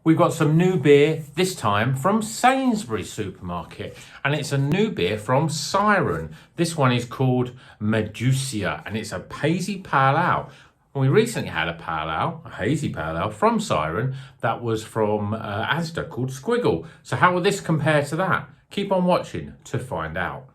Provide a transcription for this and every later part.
We've got some new beer, this time from Sainsbury supermarket, and it's a new beer from Siren. This one is called Medjuica, and it's a hazy pale ale. We recently had a pale ale, a hazy pale ale from Siren that was from Asda called Squiggle. So how will this compare to that? Keep on watching to find out.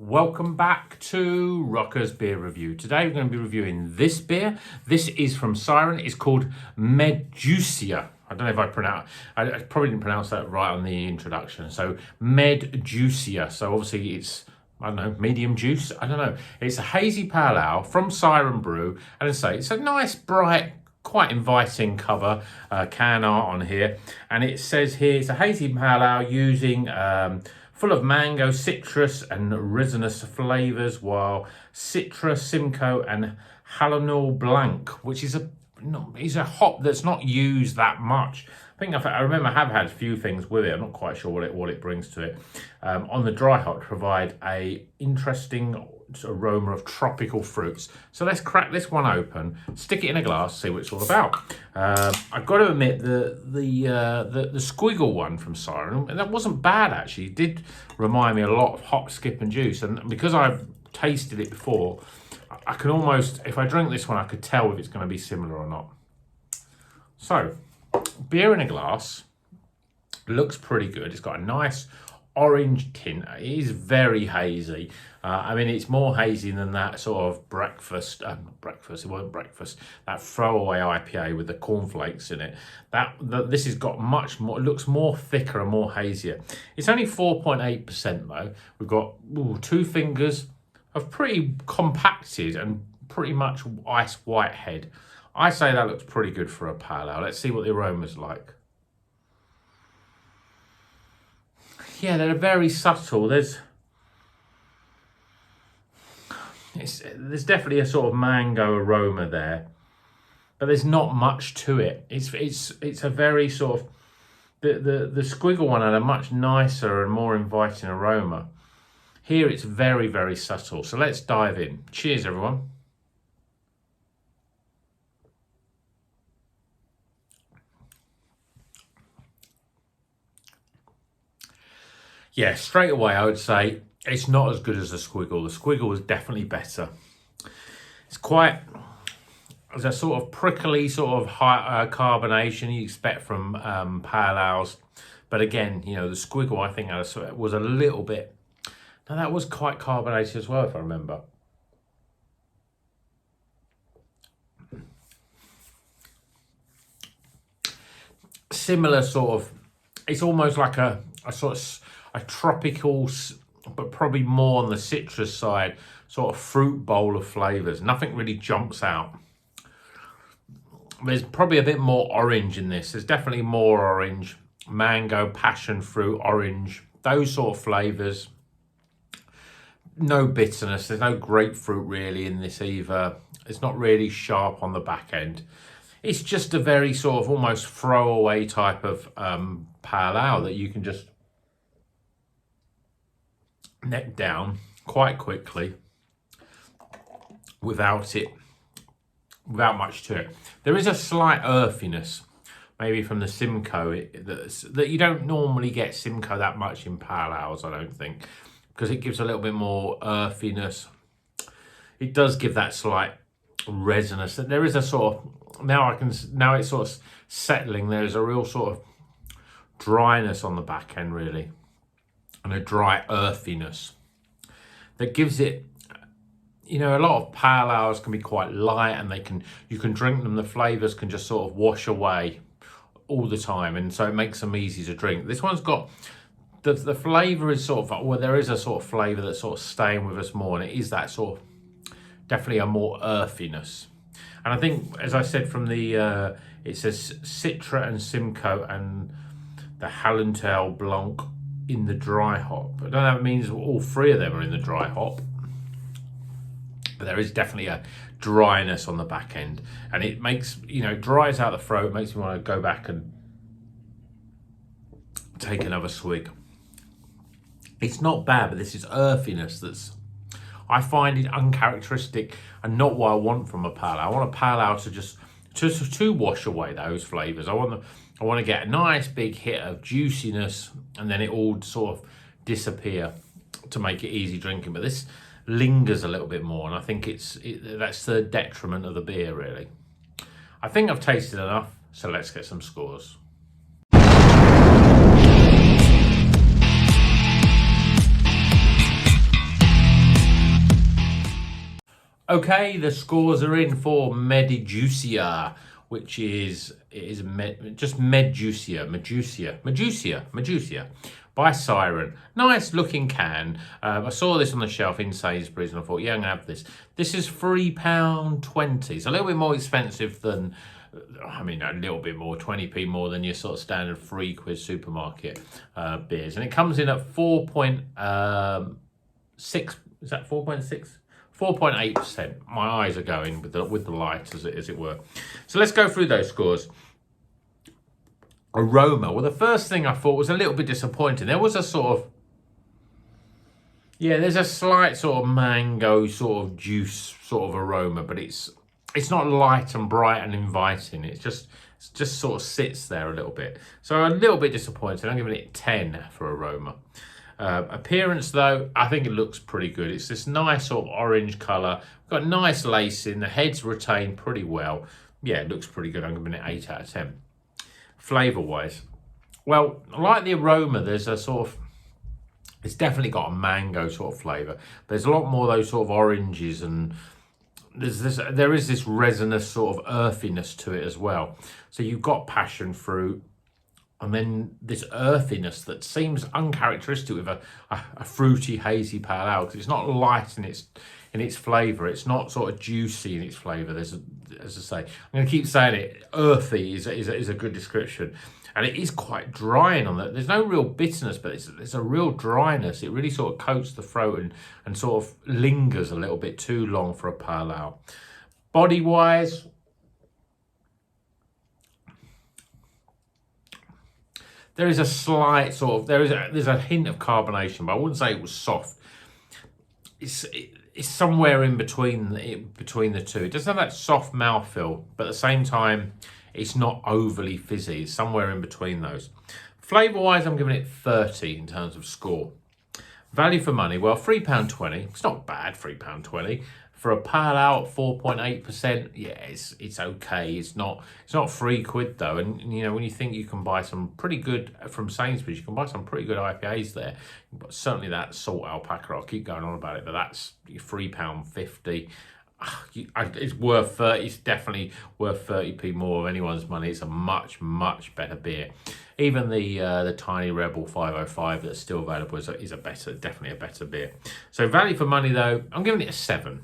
Welcome back to Rocker's Beer Review. Today we're going to be reviewing this beer. This is from Siren. It's called Medjuica. I don't know if I probably didn't pronounce that right on the introduction. So Medjuica. So obviously it's, I don't know, medium juice. I don't know. It's a hazy pale ale from Siren Brew. And as I say, it's a nice, bright, quite inviting cover, can art on here. And it says here it's a hazy pale ale using full of mango, citrus and resinous flavours, while Citra, Simcoe and Halonul Blanc, which is a hop that's not used that much. I remember I have had a few things with it. I'm not quite sure what it brings to it. On the dry hop, provide a interesting aroma of tropical fruits. So let's crack this one open, stick it in a glass, see what it's all about. I've got to admit the Squiggle one from Siren, that wasn't bad actually. It did remind me a lot of Hop, Skip and Juice, and because I've tasted it before, I can almost, if I drink this one, I could tell if it's going to be similar or not. So, beer in a glass, looks pretty good. It's got a nice orange tint. It is very hazy. I mean, it's more hazy than that sort of breakfast, it wasn't breakfast, that throwaway IPA with the cornflakes in it. This has got much more, it looks more thicker and more hazier. It's only 4.8% though. We've got two fingers of pretty compacted and pretty much ice white head. I say that looks pretty good for a pale ale. Let's see what the aroma's like. Yeah, they're very subtle. There's definitely a sort of mango aroma there, but there's not much to it. It's a very sort of the Squiggle one had a much nicer and more inviting aroma. Here it's very, very subtle. So let's dive in. Cheers, everyone. Yeah, straight away I would say it's not as good as the Squiggle. The Squiggle is definitely better. It's quite, there's a sort of prickly sort of high carbonation you expect from pale ales. But again, you know, the Squiggle I think was a little bit, now that was quite carbonated as well if I remember. Similar sort of, it's almost like a sort of a tropical, but probably more on the citrus side, sort of fruit bowl of flavours. Nothing really jumps out. There's probably a bit more orange in this. There's definitely more orange, mango, passion fruit, orange, those sort of flavours. No bitterness. There's no grapefruit really in this either. It's not really sharp on the back end. It's just a very sort of almost throwaway type of pale ale that you can just neck down quite quickly without much to it. There is a slight earthiness, maybe from the Simcoe, that you don't normally get Simcoe that much in pale ales, I don't think, because it gives a little bit more earthiness. It does give that slight resinous. There is a sort of, now it's sort of settling. There's a real sort of dryness on the back end really, and a dry earthiness that gives it, you know, a lot of pale ales can be quite light and you can drink them, the flavours can just sort of wash away all the time, and so it makes them easy to drink. This one's got, the flavour is sort of, well, there is a sort of flavour that's sort of staying with us more, and it is that sort of, definitely a more earthiness. And I think, as I said, from the, it says Citra and Simcoe and the Halonul Blanc in the dry hop. I don't know if it means all three of them are in the dry hop, but there is definitely a dryness on the back end, and it makes, you know, dries out the throat, makes me want to go back and take another swig. It's not bad, but this is earthiness that's I find it uncharacteristic and not what I want from a pale ale. I want a pale ale to just to wash away those flavours. I want to get a nice big hit of juiciness, and then it all sort of disappear to make it easy drinking. But this lingers a little bit more, and I think that's the detriment of the beer, really. I think I've tasted enough, so let's get some scores. Okay, the scores are in for Medjuica, which is just Medjuica by Siren. Nice looking can. I saw this on the shelf in Sainsbury's and I thought, yeah, I'm gonna have this. This is £3.20. It's a little bit more expensive than, I mean, a little bit more, 20p more than your sort of standard £3 supermarket beers. And it comes in at 4.6, is that 4.6? 4.8%. My eyes are going with the light, as it were. So let's go through those scores. Aroma. Well, the first thing I thought was a little bit disappointing. There was a sort of, there's a slight sort of mango sort of juice sort of aroma, but it's not light and bright and inviting. It just sort of sits there a little bit. So a little bit disappointing. I'm giving it 10 for aroma. Appearance, though, I think it looks pretty good. It's this nice sort of orange colour. Got nice lacing. The head's retained pretty well. Yeah, it looks pretty good. I'm giving it 8 out of 10. Flavour-wise, well, like the aroma, there's a sort of, it's definitely got a mango sort of flavour. There's a lot more of those sort of oranges, and there is this resinous sort of earthiness to it as well. So you've got passion fruit, and then this earthiness that seems uncharacteristic with a fruity, hazy pale ale, because it's not light in its flavour. It's not sort of juicy in its flavour. As I say, I'm going to keep saying it, earthy is a good description. And it is quite drying on that. There's no real bitterness, but there's a real dryness. It really sort of coats the throat and sort of lingers a little bit too long for a pale ale. Body-wise, there is a slight sort of, there's a hint of carbonation, but I wouldn't say it was soft. It's somewhere in between the two. It doesn't have that soft mouthfeel, but at the same time, it's not overly fizzy. It's somewhere in between those. Flavour-wise, I'm giving it 30 in terms of score. Value for money, well, £3.20. It's not bad, £3.20. For a pale ale at 4.8%, yeah, it's okay. It's not £3 though. And you know, when you think you can buy some pretty good from Sainsbury's, you can buy some pretty good IPAs there. But certainly that Salt Alpaca, I'll keep going on about it, but that's £3.50. It's worth 30. It's definitely worth 30p more of anyone's money. It's a much better beer. Even the Tiny Rebel 505 that's still available is definitely a better beer. So value for money though, I'm giving it a 7.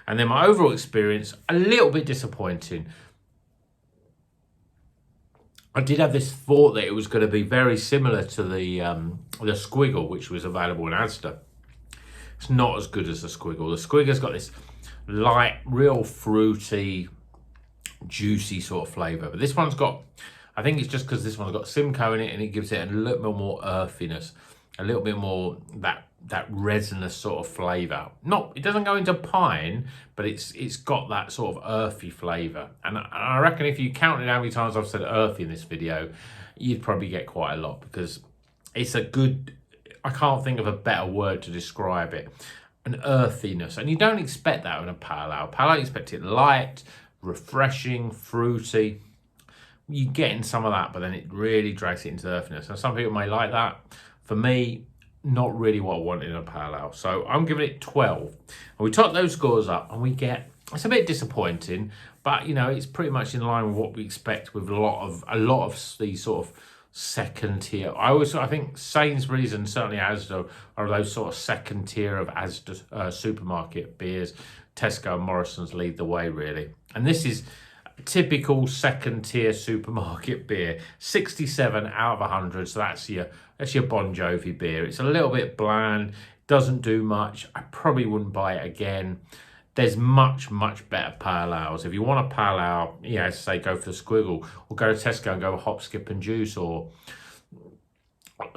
And then my overall experience, a little bit disappointing. I did have this thought that it was going to be very similar to the Squiggle, which was available in Asda. It's not as good as the Squiggle. The Squiggle's got this light, real fruity, juicy sort of flavour. But this one's got, I think it's just because this one's got Simcoe in it, and it gives it a little bit more earthiness, a little bit more that resinous sort of flavour. It doesn't go into pine, but it's got that sort of earthy flavour. And I reckon if you counted how many times I've said earthy in this video, you'd probably get quite a lot, because it's a good, I can't think of a better word to describe it. An earthiness. And you don't expect that in a pale ale. Pale ale, you expect it light, refreshing, fruity. You get in some of that, but then it really drags it into earthiness. And some people may like that. For me, not really what I want in a pale ale. So I'm giving it 12. And we top those scores up and we get, it's a bit disappointing, but you know, it's pretty much in line with what we expect with a lot of these sort of second tier. I think Sainsbury's and certainly Asda are those sort of second tier of Asda supermarket beers. Tesco and Morrison's lead the way, really. And this is typical second tier supermarket beer. 67 out of 100. So that's your Bon Jovi beer. It's a little bit bland, doesn't do much. I probably wouldn't buy it again. There's much better pale ales. If you want a pale ale, as I say, go for the Squiggle, or go to Tesco and go with Hop, Skip and Juice, or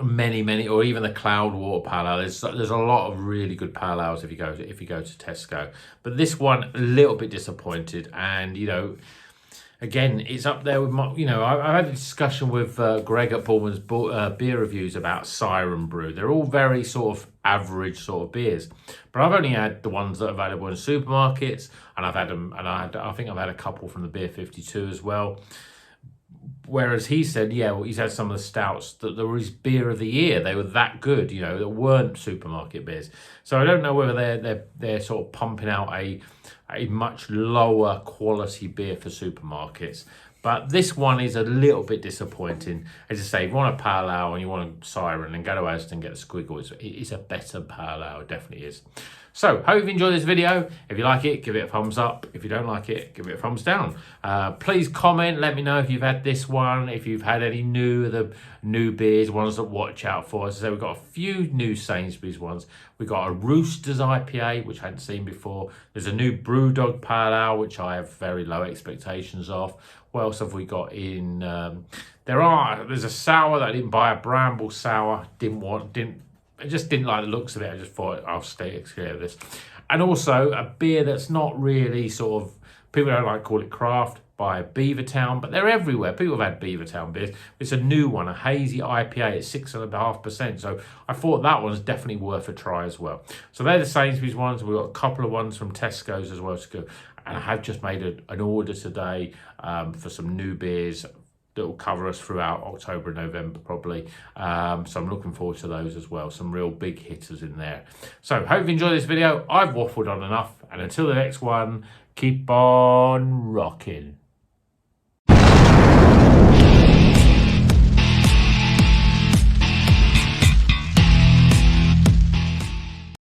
many, or even the Cloudwater Pale Ale. There's a lot of really good pale ales if you go to Tesco, but this one a little bit disappointed. And again, it's up there with my, I had a discussion with Greg at Pullman's beer reviews about Siren Brew. They're all very sort of average sort of beers, but I've only had the ones that are available in supermarkets, and I've had them, and I think I've had a couple from the Beer 52 as well. Whereas he said, yeah, well, he's had some of the stouts that were his beer of the year. They were that good, that weren't supermarket beers. So I don't know whether they're sort of pumping out a much lower quality beer for supermarkets. But this one is a little bit disappointing. As I say, if you want a pale ale and you want a Siren, then go to Asda and get a Squiggle. It's a better pale ale, it definitely is. So, hope you've enjoyed this video. If you like it, give it a thumbs up. If you don't like it, give it a thumbs down. Please comment, let me know if you've had this one, if you've had any new beers, ones that watch out for. As I say, we've got a few new Sainsbury's ones. We've got a Roosters IPA, which I hadn't seen before. There's a new Brewdog Pale Ale, which I have very low expectations of. What else have we got in? There's a sour that I didn't buy, a Bramble sour. I just didn't like the looks of it. I just thought I'll stay clear of this. And also a beer that's not really sort of, people don't like to call it craft, by Beavertown, but they're everywhere. People have had Beavertown beers. It's a new one, a hazy IPA at 6.5%. So I thought that one's definitely worth a try as well. So they're the Sainsbury's ones. We've got a couple of ones from Tesco's as well to go. And I have just made an order today for some new beers that will cover us throughout October and November probably. So I'm looking forward to those as well. Some real big hitters in there. So hope you enjoyed this video. I've waffled on enough. And until the next one, keep on rocking.